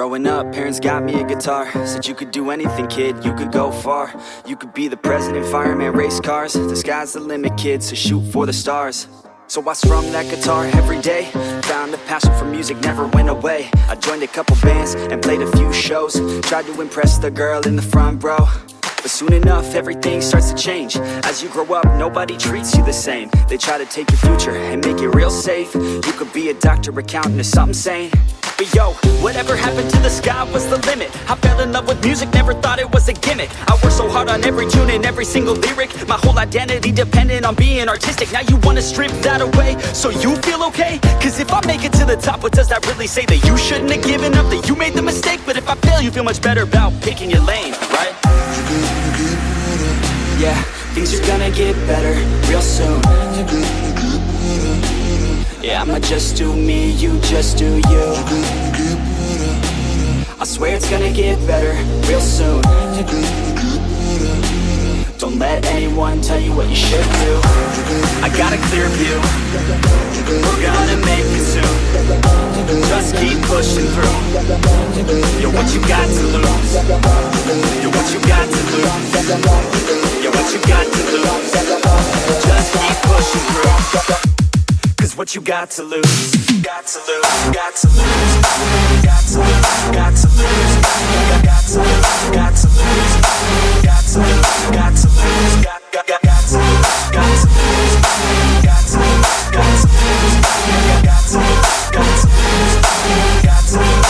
Growing up, parents got me a guitar. Said you could do anything, kid, you could go far. You could be the president, fireman, race cars. The sky's the limit, kid, so shoot for the stars. So I strummed that guitar every day. Found a passion for music, never went away. I joined a couple bands and played a few shows. Tried to impress the girl in the front row. But soon enough, everything starts to change. As you grow up, nobody treats you the same. They try to take your future and make it real safe. You could be a doctor, accountant, or something sane. But yo, whatever happened to the sky was the limit. I fell in love with music, never thought it was a gimmick. I worked so hard on every tune and every single lyric. My whole identity depended on being artistic. Now you wanna strip that away, so you feel okay? Cause if I make it to the top, what does that really say? That you shouldn't have given up, that you made the mistake? But if I fail, you feel much better about picking your lane, right? Yeah, things are gonna get better real soon. Yeah, I'ma just do me, you just do you. I swear it's gonna get better real soon. Don't let anyone tell you what you should do. I got a clear view, we're gonna make it soon. Just keep pushing through. You're what you got to lose. You're what you got to lose. You're what you got to lose. Just keep pushing through. Cause what you got to lose, got to lose, got to lose, got to lose, got to lose, got to lose, got to lose, got to lose, got to lose, got to lose, got to lose, got to lose, got to lose, got to lose, got to lose, got to lose.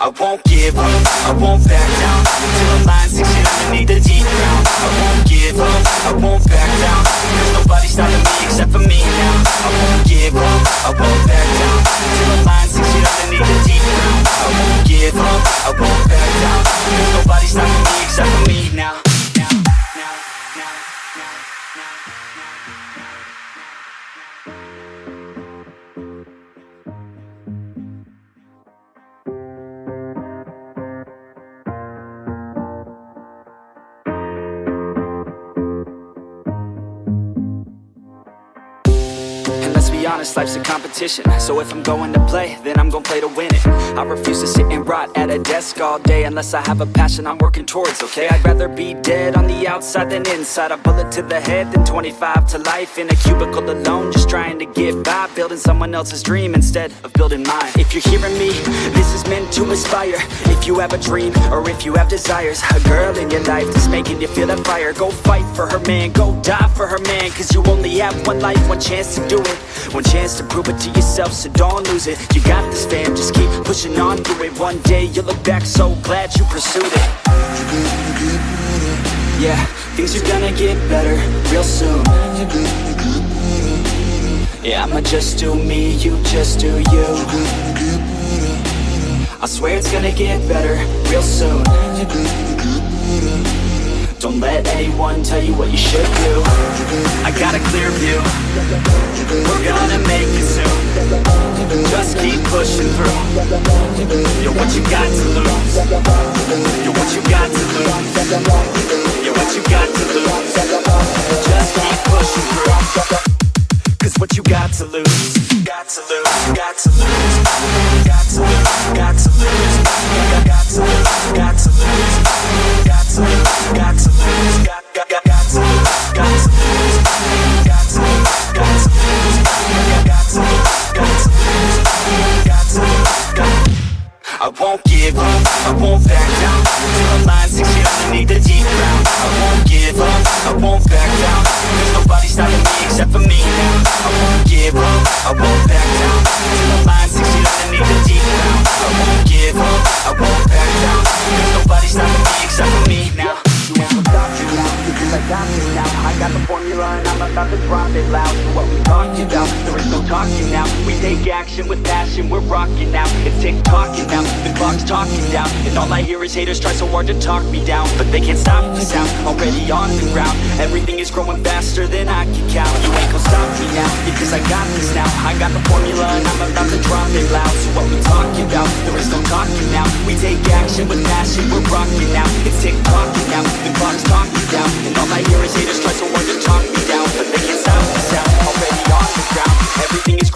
I won't give up, I won't back down till the line 6 feet underneath the deep ground. I won't give up, I won't back down. There's nobody stopping me except for me now. I won't give up, I won't back down till the line 6 feet underneath the deep ground. I won't give up, I won't back down. There's nobody stopping me except for me now. Be honest, life's a competition. So if I'm going to play, then I'm gonna play to win it. I refuse to sit and rot at a desk all day unless I have a passion I'm working towards, okay? I'd rather be dead on the outside than inside. A bullet to the head than 25 to life in a cubicle alone, just trying to get by, building someone else's dream instead of building mine. If you're hearing me, this is meant to inspire. If you have a dream or if you have desires, a girl in your life that's making you feel that fire, go fight for her man, go die for her man. Cause you only have one life, one chance to do it, one chance to prove it to yourself, so don't lose it. You got this, fam, just keep pushing on through it. One day you'll look back so glad you pursued it. Yeah, things are gonna get better real soon. Yeah, I'ma just do me, you just do you. I swear it's gonna get better real soon. Don't let anyone tell you what you should do. I got a clear view, we're gonna make it soon. Just keep pushing through. You're what you got to lose. You're what you got to lose. You're what you got to lose. Just keep pushing through. Cause what you got to lose, got to lose, got to lose, got to lose, got to lose, got to lose, got to lose, got to lose, got to lose, got to lose, got to lose, got to lose, got to lose, got to lose, got to lose, got to lose. I won't give up, I won't back down till the line 6 feet underneath the deep ground. I won't give up, I won't back down. There's nobody stopping me except for me now. I won't give up, I won't back down till the line 6 feet underneath the deep ground. I won't give up, I won't back down. There's nobody stopping me except for me now. You won't stop me now, because I got this now. I got the formula and I'm about to drop it loud. So what we talking about, there is no talking now. We take action with passion, we're rocking now. It's tick-tocking now, the clock's talking down. And all I hear is haters try so hard to talk me down, but they can't stop the sound, already on the ground. Everything is growing faster than I can count. You ain't gon' stop me now, because I got this now. I got the formula and I'm about to drop it loud. So what we talking about, there is no talking now. We take action with passion, we're rocking now. It's tick-tocking now, the clock's talking down. And all I hear is haters try so hard to talk me down, but they can't stop the sound, already on the ground. Everything is